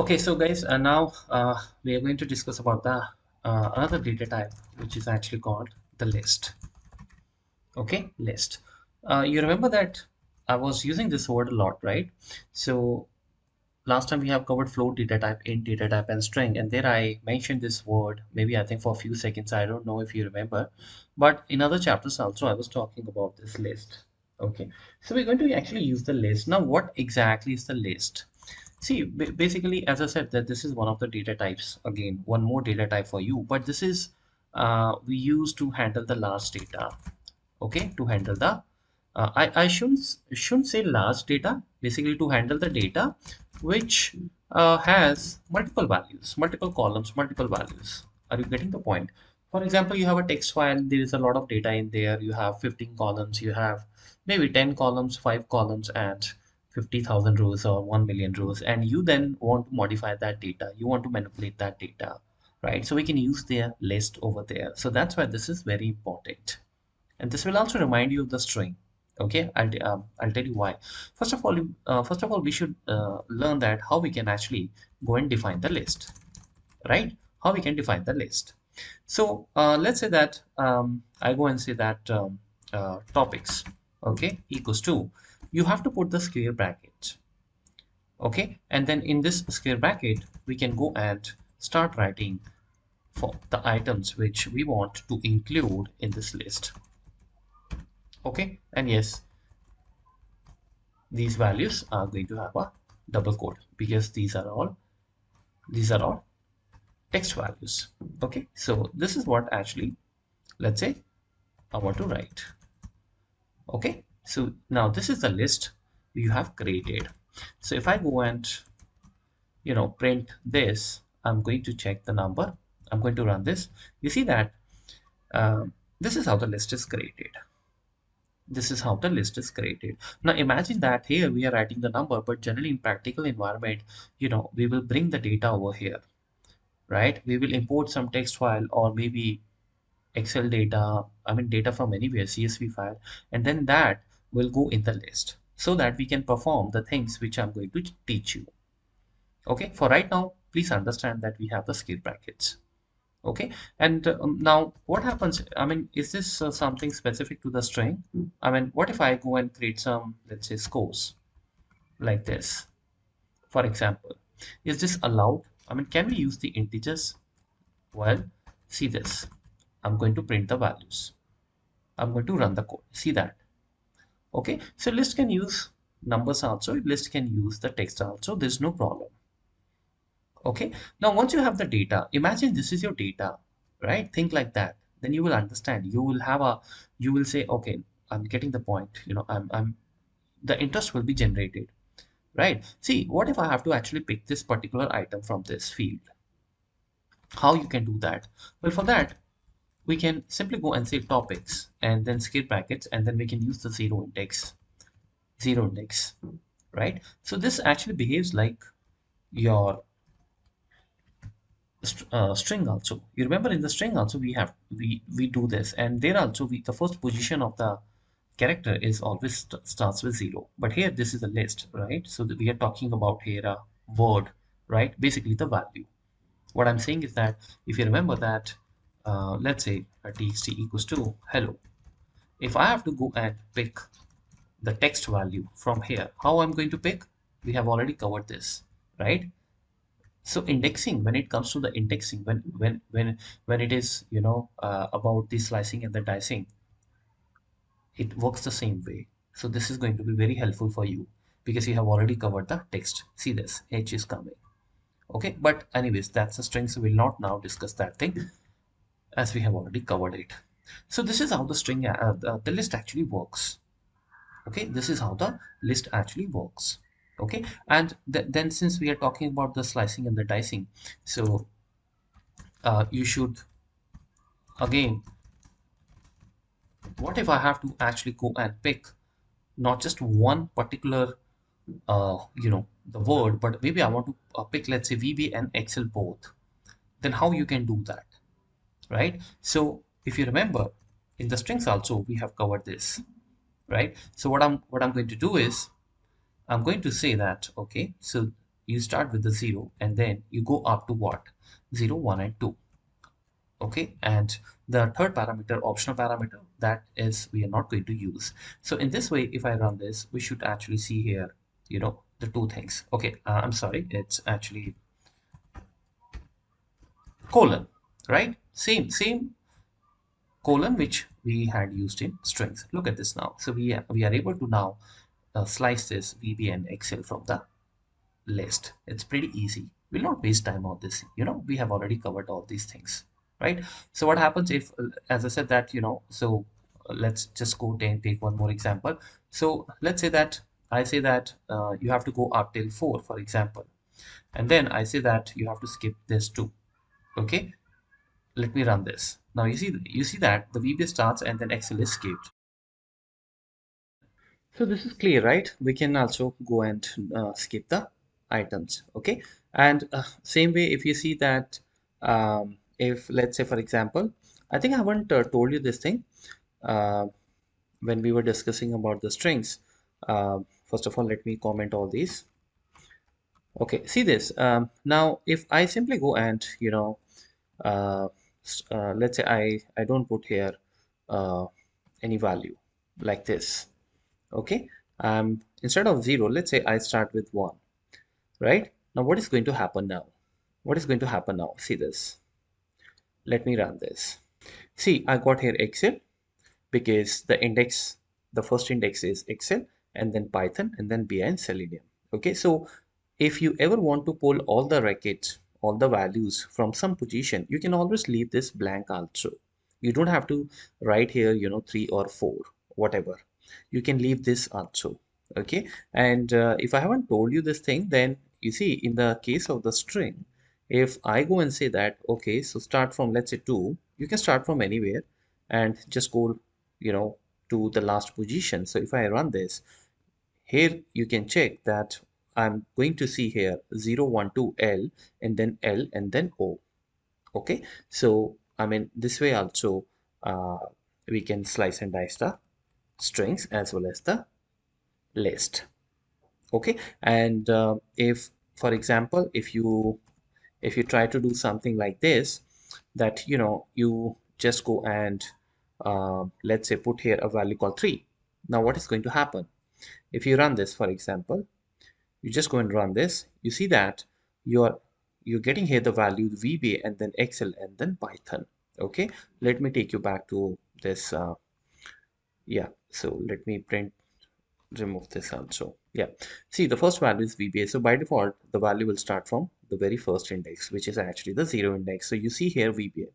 Okay, so guys, now we are going to discuss about the another data type, which is actually called the list. Okay, list. You remember that I was using this word a lot, right? So last time we have covered float data type, int data type, and string, and there I mentioned this word. Maybe I think for a few seconds. I don't know if you remember, but in other chapters also I was talking about this list. Okay, so we're going to actually use the list. Now, what exactly is the list? See, basically, as I said, that this is one of the data types. Again, one more data type for you, but this is we use to handle the large data. Okay, to handle the I shouldn't say large data. Basically, to handle the data which has multiple values, multiple columns, multiple values. Are you getting the point? For example, you have a text file. There is a lot of data in there. You have 15 columns. You have maybe 10 columns, 5 columns, and 50,000 rows or 1 million rows. And you then want to modify that data. You want to manipulate that data, right? So we can use their list over there. So that's why this is very important, and this will also remind you of the string. Okay, I'll tell you why. First of all we should learn that how we can actually go and define the list, right? How we can define the list. So let's say that I go and say that topics, okay, equals to, you have to put the square bracket. Okay, and then in this square bracket we can go and start writing for the items which we want to include in this list. Okay, and yes, these values are going to have a double quote because these are all text values. Okay, so this is what actually, let's say, I want to write. Okay, so now this is the list you have created. So if I go and print this, I'm going to check the number. I'm going to run this. You see that this is how the list is created. This is how the list is created. Now imagine that here we are writing the number, but generally in practical environment, we will bring the data over here, right? We will import some text file or maybe Excel data, I mean data from anywhere, CSV file, and then that will go in the list so that we can perform the things which I'm going to teach you. Okay, for right now, please understand that we have the scale brackets. Okay, and now what happens? I mean, is this something specific to the string? I mean, what if I go and create some, let's say, scores like this, for example? Is this allowed? I mean, can we use the integers? Well, see this. I'm going to print the values. I'm going to run the code. See that? Okay, so list can use numbers also. List can use the text also. There's no problem. Okay, now once you have the data, imagine this is your data, right? Think like that. Then you will understand. You will say, okay, I'm getting the point. The interest will be generated, right? See, what if I have to actually pick this particular item from this field? How you can do that? Well, for that, we can simply go and say topics and then skip brackets, and then we can use the zero index, right? So this actually behaves like your string also. You remember in the string also we do this, and there also the first position of the character is always starts with 0, but here this is a list, right? So that we are talking about here a word, right? Basically the value. What I'm saying is that if you remember that let's say a txt equals to hello. If I have to go and pick the text value from here, how I'm going to pick? We have already covered this, right? So indexing, when it comes to the indexing, when it is about the slicing and the dicing, it works the same way. So this is going to be very helpful for you because you have already covered the text. See this, h is coming. Okay, but anyways, that's a string, so we'll not now discuss that thing as we have already covered it. So this is how the string the list actually works. Okay, this is how the list actually works. Okay, and then since we are talking about the slicing and the dicing, so you should again, what if I have to actually go and pick not just one particular the word, but maybe I want to pick, let's say, VB and Excel both. Then how you can do that, right? So if you remember, in the strings also we have covered this, right? So what I'm going to do is I'm going to say that, okay, so you start with the 0 and then you go up to what? 0, 1 and 2. Okay, and the third parameter, optional parameter, that is we are not going to use. So in this way, if I run this, we should actually see here, the two things. Okay, I'm sorry, it's actually colon, right? Same colon which we had used in strings. Look at this now. So we are able to now slice this VB and Excel from the list. It's pretty easy. We'll not waste time on this. We have already covered all these things, right? So what happens if, as I said that, so let's just go and take one more example. So let's say that I say that you have to go up till 4, for example, and then I say that you have to skip this too. Okay, let me run this. Now you see that the VBA starts and then Excel is skipped. So this is clear, right? We can also go and skip the items, okay? And same way, if you see that, if let's say, for example, I think I haven't told you this thing uh, when we were discussing about the strings. First of all, let me comment all these. Okay, see this. Now, if I simply go and, uh, let's say I don't put here uh, any value like this. Okay, instead of 0, let's say I start with 1, right? Now what is going to happen now? What is going to happen now? See this. Let me run this. See, I got here Excel because the first index is Excel, and then Python, and then BI and Selenium. Okay, so if you ever want to pull all the records, all the values from some position, you can always leave this blank also. You don't have to write here, 3 or 4, whatever. You can leave this also. Okay, and if I haven't told you this thing, then you see in the case of the string, if I go and say that, okay, so start from, let's say, 2, you can start from anywhere and just go, you know, to the last position. So if I run this, here you can check that I'm going to see here 0, 1, 2, L, and then L, and then O. Okay, so I mean, this way also uh, we can slice and dice the strings as well as the list. Okay, and if, for example, if you try to do something like this, that you just go and let's say put here a value called 3. Now what is going to happen if you run this? For example, you just go and run this, you see that you're getting here the value VBA and then Excel and then Python. Okay, let me take you back to this. Yeah, so let me remove this also. Yeah, see, the first value is VBA, so by default the value will start from the very first index, which is actually the 0 index. So you see here VBA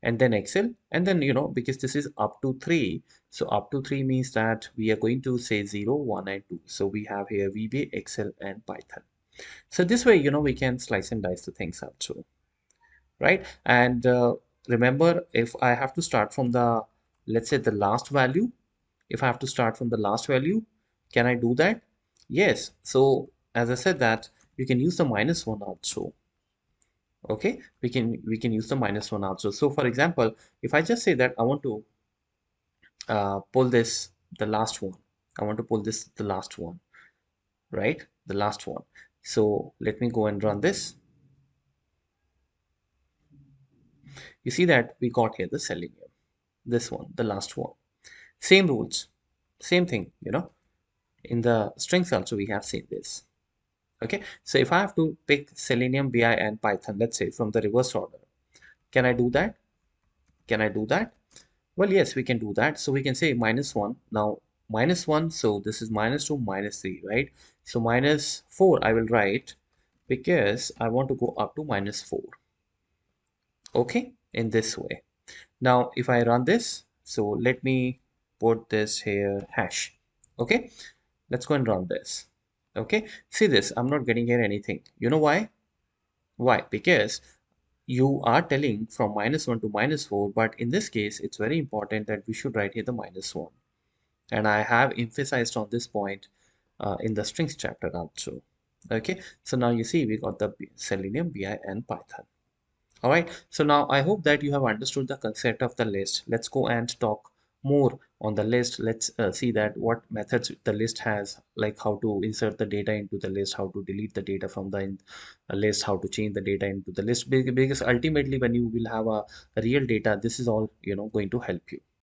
and then Excel, and then because this is up to 3, so up to 3 means that we are going to say 0, 1 and 2. So we have here VBA, Excel and Python. So this way we can slice and dice the things also, right? And remember, if I have to start from the, let's say, the last value, if I have to start from the last value, can I do that? Yes. So as I said that you can use the -1 also. Okay, we can use the -1 also. So for example, if I just say that I want to pull this the last one, I want to pull this the last one, right? The last one. So let me go and run this. You see that we got here the selenium, this one, the last one. Same rules, same thing, in the strings also we have seen this. Okay, so if I have to pick Selenium, BI and Python, let's say from the reverse order, can I do that? Can I do that? Well, yes, we can do that. So we can say -1. Now -1, so this is -2, -3, right? So -4 I will write because I want to go up to -4. Okay, in this way. Now if I run this, so let me put this here hash. Okay, let's go and run this. Okay, see this, I'm not getting here anything. You know why? Why? Because you are telling from -1 to -4, but in this case it's very important that we should write here the -1, and I have emphasized on this point in the strings chapter also. Okay, so now you see we got the Selenium, BI and Python. All right, so now I hope that you have understood the concept of the list. Let's go and talk more on the list, let's see that what methods the list has, like how to insert the data into the list, how to delete the data from the list, how to change the data into the list. Because ultimately when you will have a real data, this is all going to help you.